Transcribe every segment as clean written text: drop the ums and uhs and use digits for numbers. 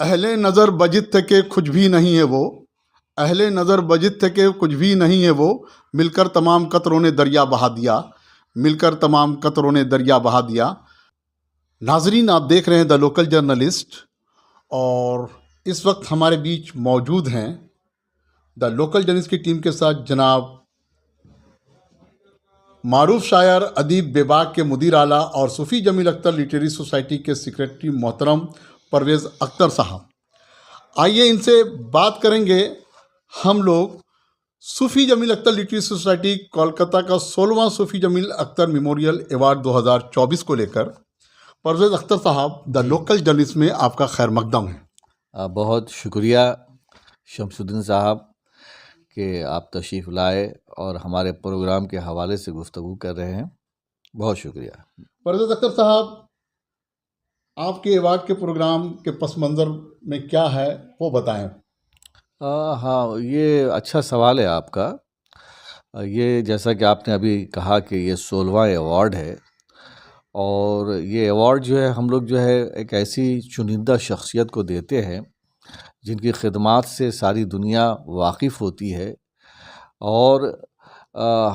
اہل نظر بجت تھے کہ کچھ بھی نہیں ہے وہ، اہل نظر بجت تھے کہ کچھ بھی نہیں ہے وہ، مل کر تمام قطروں نے دریا بہا دیا، مل کر تمام قطروں نے دریا بہا دیا۔ ناظرین، آپ دیکھ رہے ہیں دا لوکل جرنلسٹ، اور اس وقت ہمارے بیچ موجود ہیں دا لوکل جرنلسٹ کی ٹیم کے ساتھ جناب معروف شاعر ادیب بے باک کے مدیر اعلیٰ اور صوفی جمیل اختر لٹریری سوسائٹی کے سیکریٹری محترم پرویز اختر صاحب۔ آئیے ان سے بات کریں گے ہم لوگ صوفی جمیل اختر لٹریری سوسائٹی کولکتہ کا 16واں صوفی جمیل اختر میموریل ایوارڈ 2024 کو لے کر۔ پرویز اختر صاحب، دا لوکل جرنلسٹ میں آپ کا خیر مقدم ہے۔ بہت شکریہ شمس الدین صاحب کہ آپ تشریف لائے اور ہمارے پروگرام کے حوالے سے گفتگو کر رہے ہیں، بہت شکریہ۔ پرویز اختر صاحب، آپ کے ایوارڈ کے پروگرام کے پس منظر میں کیا ہے وہ بتائیں۔ ہاں، یہ اچھا سوال ہے آپ کا۔ یہ جیسا کہ آپ نے ابھی کہا کہ یہ 16واں ایوارڈ ہے، اور یہ ایوارڈ جو ہے ہم لوگ جو ہے ایک ایسی چنندہ شخصیت کو دیتے ہیں جن کی خدمات سے ساری دنیا واقف ہوتی ہے، اور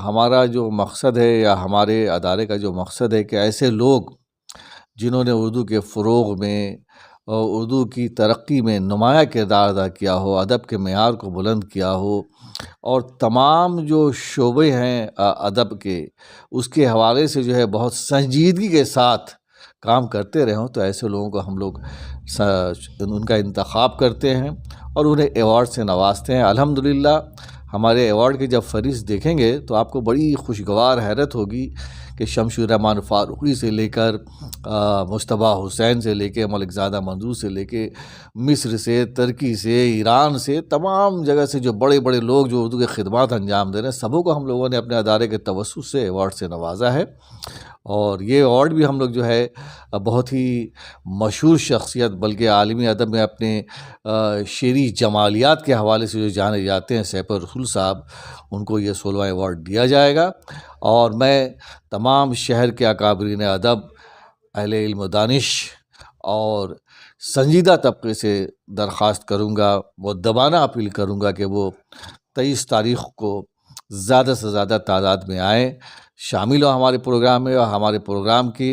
ہمارا جو مقصد ہے یا ہمارے ادارے کا جو مقصد ہے کہ ایسے لوگ جنہوں نے اردو کے فروغ میں اور اردو کی ترقی میں نمایاں کردار ادا کیا ہو، ادب کے معیار کو بلند کیا ہو، اور تمام جو شعبے ہیں ادب کے، اس کے حوالے سے جو ہے بہت سنجیدگی کے ساتھ کام کرتے رہے ہوں، تو ایسے لوگوں کو ہم لوگ ان کا انتخاب کرتے ہیں اور انہیں ایوارڈ سے نوازتے ہیں۔ الحمدللہ ہمارے ایوارڈ کی جب فہرست دیکھیں گے تو آپ کو بڑی خوشگوار حیرت ہوگی کہ شمس الرحمن فاروقی سے لے کر مصطفیٰ حسین سے لے کے ملک زادہ منظور سے لے کے مصر سے، ترکی سے، ایران سے، تمام جگہ سے جو بڑے بڑے لوگ جو اردو کے خدمات انجام دے رہے ہیں، سبوں کو ہم لوگوں نے اپنے ادارے کے توسط سے ایوارڈ سے نوازا ہے۔ اور یہ ایوارڈ بھی ہم لوگ جو ہے بہت ہی مشہور شخصیت، بلکہ عالمی ادب میں اپنے شعری جمالیات کے حوالے سے جو جانے جاتے ہیں، سیف الرسول صاحب، ان کو یہ 16واں ایوارڈ دیا جائے گا۔ اور میں تمام شہر کے اکابرین ادب، اہل علم و دانش اور سنجیدہ طبقے سے درخواست کروں گا، مؤدبانہ اپیل کروں گا کہ وہ 23 تاریخ کو زیادہ سے زیادہ تعداد میں آئیں، شامل ہوں ہمارے پروگرام میں، اور ہمارے پروگرام کی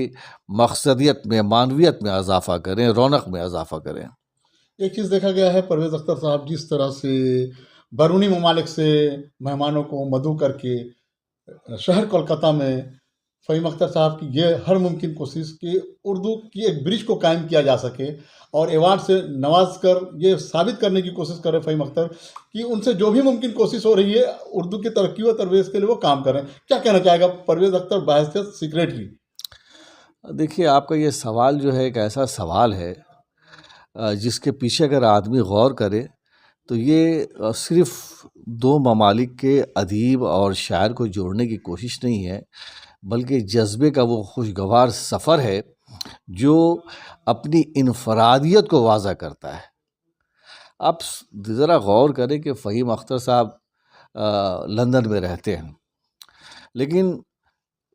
مقصدیت میں، معنویت میں اضافہ کریں، رونق میں اضافہ کریں۔ ایک چیز دیکھا گیا ہے پرویز اختر صاحب، جس طرح سے بیرونی ممالک سے مہمانوں کو مدعو کر کے شہر کولکتہ میں فہیم اختر صاحب کی یہ ہر ممکن کوشش کہ اردو کی ایک برج کو قائم کیا جا سکے، اور ایوارڈ سے نواز کر یہ ثابت کرنے کی کوشش کر رہے فہیم اختر کہ ان سے جو بھی ممکن کوشش ہو رہی ہے اردو کی ترقی و ترویج کے لیے وہ کام کر رہے ہیں۔ کیا کہنا چاہے گا پرویز اختر بحیثیت سیکریٹری؟ دیکھیے، آپ کا یہ سوال جو ہے ایک ایسا سوال ہے جس کے پیچھے اگر آدمی غور کرے تو یہ صرف دو ممالک کے ادیب اور شاعر کو جوڑنے کی کوشش نہیں ہے، بلکہ جذبے کا وہ خوشگوار سفر ہے جو اپنی انفرادیت کو واضح کرتا ہے۔ آپ ذرا غور کریں کہ فہیم اختر صاحب لندن میں رہتے ہیں، لیکن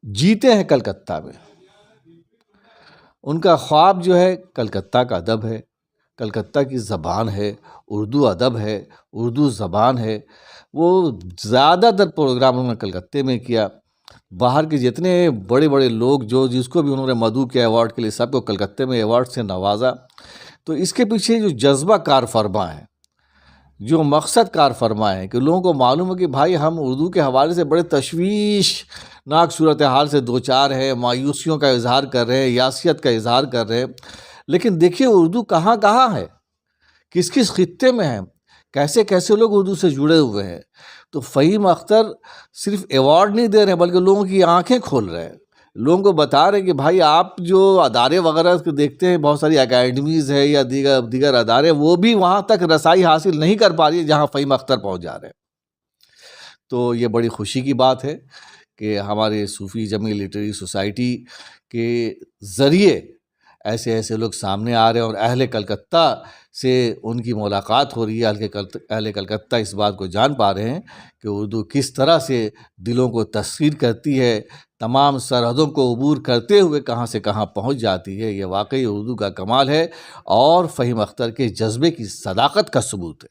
جیتے ہیں کلکتہ میں۔ ان کا خواب جو ہے کلکتہ کا ادب ہے، کلکتہ کی زبان ہے، اردو ادب ہے، اردو زبان ہے۔ وہ زیادہ تر پروگرام انہوں نے کلکتے میں کیا۔ باہر کے جتنے بڑے بڑے لوگ جو جس کو بھی انہوں نے مدعو کیا ایوارڈ کے لیے، سب کو کلکتے میں ایوارڈ سے نوازا۔ تو اس کے پیچھے جو جذبہ کار فرما ہے، جو مقصد کار فرما ہے کہ لوگوں کو معلوم ہے کہ بھائی ہم اردو کے حوالے سے بڑے تشویش ناک صورتحال سے دوچار ہیں، مایوسیوں کا اظہار کر رہے ہیں، یاسیت کا اظہار کر رہے ہیں، لیکن دیکھیے اردو کہاں کہاں ہے، کس کس خطے میں ہے، کیسے کیسے لوگ اردو سے جڑے ہوئے ہیں۔ تو فہیم اختر صرف ایوارڈ نہیں دے رہے ہیں بلکہ لوگوں کی آنکھیں کھول رہے ہیں، لوگوں کو بتا رہے ہیں کہ بھائی آپ جو ادارے وغیرہ دیکھتے ہیں، بہت ساری اکیڈمیز ہے یا دیگر ادارے، وہ بھی وہاں تک رسائی حاصل نہیں کر پا رہی ہے جہاں فہیم اختر پہنچ جا رہے ہیں۔ تو یہ بڑی خوشی کی بات ہے کہ ہمارے صوفی جمیل لٹریری سوسائٹی کے ذریعے ایسے ایسے لوگ سامنے آ رہے ہیں اور اہل کلکتہ سے ان کی ملاقات ہو رہی ہے. اہل کلکتہ اس بات کو جان پا رہے ہیں کہ اردو کس طرح سے دلوں کو تسخیر کرتی ہے، تمام سرحدوں کو عبور کرتے ہوئے کہاں سے کہاں پہنچ جاتی ہے. یہ واقعی اردو کا کمال ہے اور فہیم اختر کے جذبے کی صداقت کا ثبوت ہے.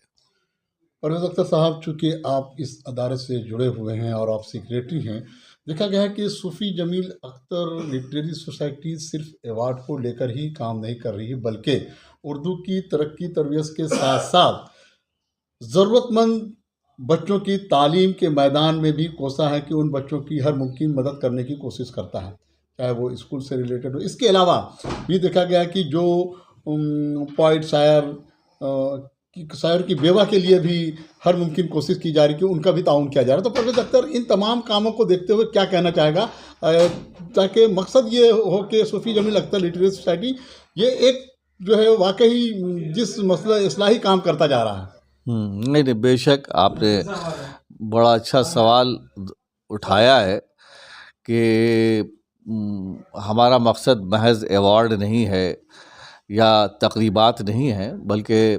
پرویز اختر صاحب، چونکہ آپ اس ادارے سے جڑے ہوئے ہیں اور آپ سیکریٹری ہیں، دیکھا گیا ہے کہ صوفی جمیل اختر لٹریری سوسائٹی صرف ایوارڈ کو لے کر ہی کام نہیں کر رہی، بلکہ اردو کی ترقی ترویج کے ساتھ ساتھ ضرورت مند بچوں کی تعلیم کے میدان میں بھی کوشاں ہے کہ ان بچوں کی ہر ممکن مدد کرنے کی کوشش کرتا ہے، چاہے وہ اسکول سے ریلیٹڈ ہو. اس کے علاوہ بھی دیکھا گیا ہے کہ جو پوائٹ شاعر کی بیوہ کے لیے بھی ہر ممکن کوشش کی جا رہی ہے کہ ان کا بھی تعاون کیا جا رہا ہے. تو پرویز اختر ان تمام کاموں کو دیکھتے ہوئے کیا کہنا چاہے گا، تاکہ مقصد یہ ہو کہ صوفی جمیل اختر لٹریری سوسائٹی یہ ایک جو ہے واقعی جس مسئلہ اصلاحی کام کرتا جا رہا ہے. نہیں، بے شک آپ نے بڑا اچھا سوال اٹھایا ہے کہ ہمارا مقصد محض ایوارڈ نہیں ہے یا تقریبات نہیں ہے، بلکہ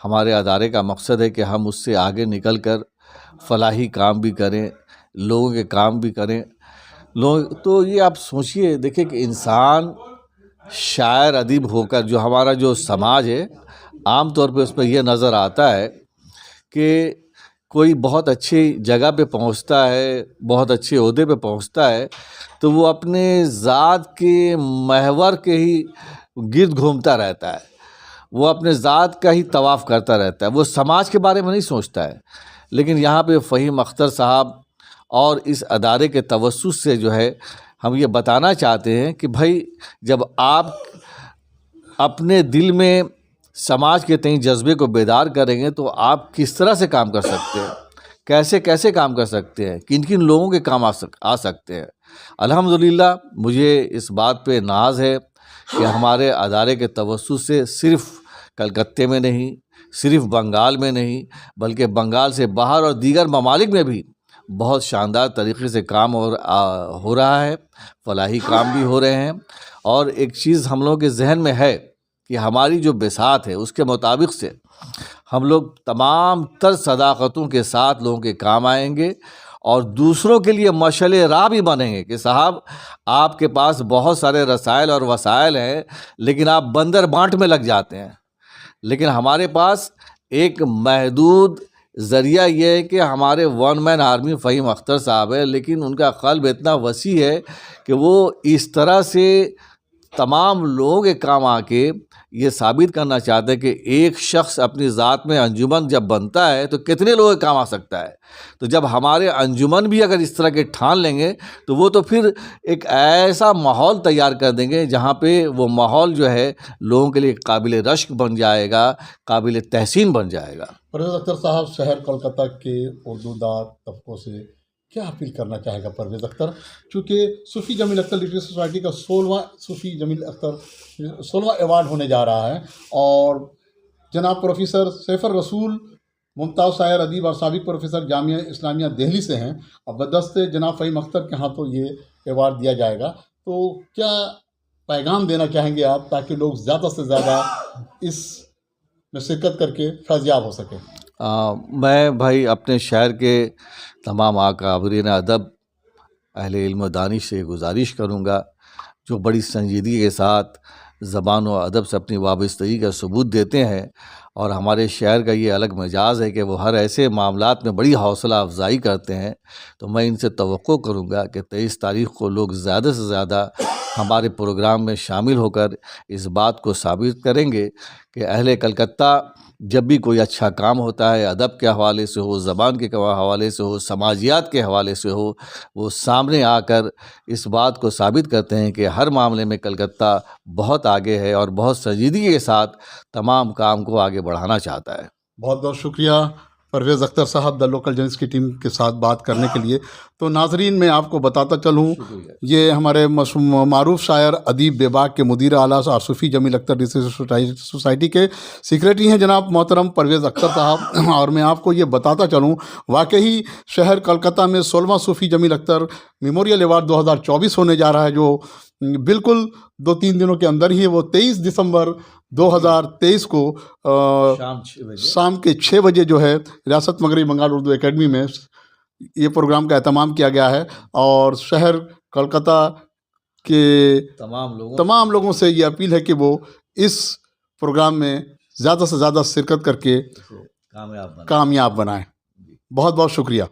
ہمارے ادارے کا مقصد ہے کہ ہم اس سے آگے نکل کر فلاحی کام بھی کریں، لوگوں کے کام بھی کریں. تو یہ آپ سوچئے، دیکھیں کہ انسان شاعر ادیب ہو کر، جو ہمارا جو سماج ہے عام طور پہ اس میں یہ نظر آتا ہے کہ کوئی بہت اچھی جگہ پہ پہنچتا ہے، بہت اچھے عہدے پہ پہنچتا ہے تو وہ اپنے ذات کے محور کے ہی گرد گھومتا رہتا ہے، وہ اپنے ذات کا ہی طواف کرتا رہتا ہے، وہ سماج کے بارے میں نہیں سوچتا ہے. لیکن یہاں پہ فہیم اختر صاحب اور اس ادارے کے توسط سے جو ہے ہم یہ بتانا چاہتے ہیں کہ بھائی، جب آپ اپنے دل میں سماج کے تئیں جذبے کو بیدار کریں گے تو آپ کس طرح سے کام کر سکتے ہیں، کیسے کیسے کام کر سکتے ہیں، کن کن لوگوں کے کام آ سکتے ہیں. الحمدللہ مجھے اس بات پہ ناز ہے کہ ہمارے ادارے کے توسط سے صرف کلکتے میں نہیں، صرف بنگال میں نہیں، بلکہ بنگال سے باہر اور دیگر ممالک میں بھی بہت شاندار طریقے سے کام ہو رہا ہے، فلاحی کام بھی ہو رہے ہیں. اور ایک چیز ہم لوگوں کے ذہن میں ہے کہ ہماری جو بساط ہے اس کے مطابق سے ہم لوگ تمام تر صداقتوں کے ساتھ لوگوں کے کام آئیں گے اور دوسروں کے لیے مشعل راہ بھی بنیں گے کہ صاحب آپ کے پاس بہت سارے رسائل اور وسائل ہیں لیکن آپ بندر بانٹ میں لگ جاتے ہیں. لیکن ہمارے پاس ایک محدود ذریعہ یہ ہے کہ ہمارے one man army Fahim Akhtar صاحب ہے، لیکن ان کا قلب اتنا وسیع ہے کہ وہ اس طرح سے تمام لوگوں کے کام آ کے یہ ثابت کرنا چاہتے ہیں کہ ایک شخص اپنی ذات میں انجمن جب بنتا ہے تو کتنے لوگوں کے کام آ سکتا ہے. تو جب ہمارے انجمن بھی اگر اس طرح کے ٹھان لیں گے تو وہ تو پھر ایک ایسا ماحول تیار کر دیں گے جہاں پہ وہ ماحول جو ہے لوگوں کے لیے قابل رشک بن جائے گا، قابل تحسین بن جائے گا. پرویز اختر صاحب، شہر کولکتہ کے اردو دار طبقوں سے کیا اپیل کرنا چاہے گا پرویز اختر، چونکہ صوفی جمیل اختر لٹریری سوسائٹی کا 16واں صوفی جمیل اختر 16واں ایوارڈ ہونے جا رہا ہے اور جناب پروفیسر سیف الرسول ممتاز شاعر ادیب اور سابق پروفیسر جامعہ اسلامیہ دہلی سے ہیں اور بدست جناب فہیم اختر کے ہاتھوں یہ ایوارڈ دیا جائے گا. تو کیا پیغام دینا چاہیں گے آپ تاکہ لوگ زیادہ سے زیادہ اس میں شرکت کر کے فیضیاب ہو سکے؟ میں بھائی اپنے شہر کے تمام اکابرین ادب، اہل علم و دانش سے گزارش کروں گا جو بڑی سنجیدگی کے ساتھ زبان و ادب سے اپنی وابستگی کا ثبوت دیتے ہیں، اور ہمارے شہر کا یہ الگ مزاج ہے کہ وہ ہر ایسے معاملات میں بڑی حوصلہ افزائی کرتے ہیں. تو میں ان سے توقع کروں گا کہ 23 تاریخ کو لوگ زیادہ سے زیادہ ہمارے پروگرام میں شامل ہو کر اس بات کو ثابت کریں گے کہ اہل کلکتہ جب بھی کوئی اچھا کام ہوتا ہے، ادب کے حوالے سے ہو، زبان کے حوالے سے ہو، سماجیات کے حوالے سے ہو، وہ سامنے آ کر اس بات کو ثابت کرتے ہیں کہ ہر معاملے میں کلکتہ بہت آگے ہے اور بہت سنجیدگی کے ساتھ تمام کام کو آگے بڑھانا چاہتا ہے. بہت بہت شکریہ پرویز اختر صاحب دا لوکل جرنلسٹ کی ٹیم کے ساتھ بات کرنے کے لیے. تو ناظرین میں آپ کو بتاتا چلوں یہ ہمارے معروف شاعر ادیب بے باک کے مدیر اعلیٰ اور صوفی جمیل اختر ریسرچ سوسائٹی کے سیکریٹری ہیں جناب محترم پرویز اختر صاحب. اور میں آپ کو یہ بتاتا چلوں واقعی شہر کلکتہ میں 16واں صوفی جمیل اختر میموریل ایوارڈ 2024 ہونے جا رہا ہے، جو بالکل 2-3 دنوں کے اندر ہی وہ 23 دسمبر 2023 کو شام کے 6 بجے جو ہے ریاست مغربی بنگال اردو اکیڈمی میں یہ پروگرام کا اہتمام کیا گیا ہے. اور شہر کلکتہ کے تمام لوگوں سے یہ اپیل ہے کہ وہ اس پروگرام میں زیادہ سے زیادہ شرکت کر کے کامیاب بنائیں. بہت بہت شکریہ.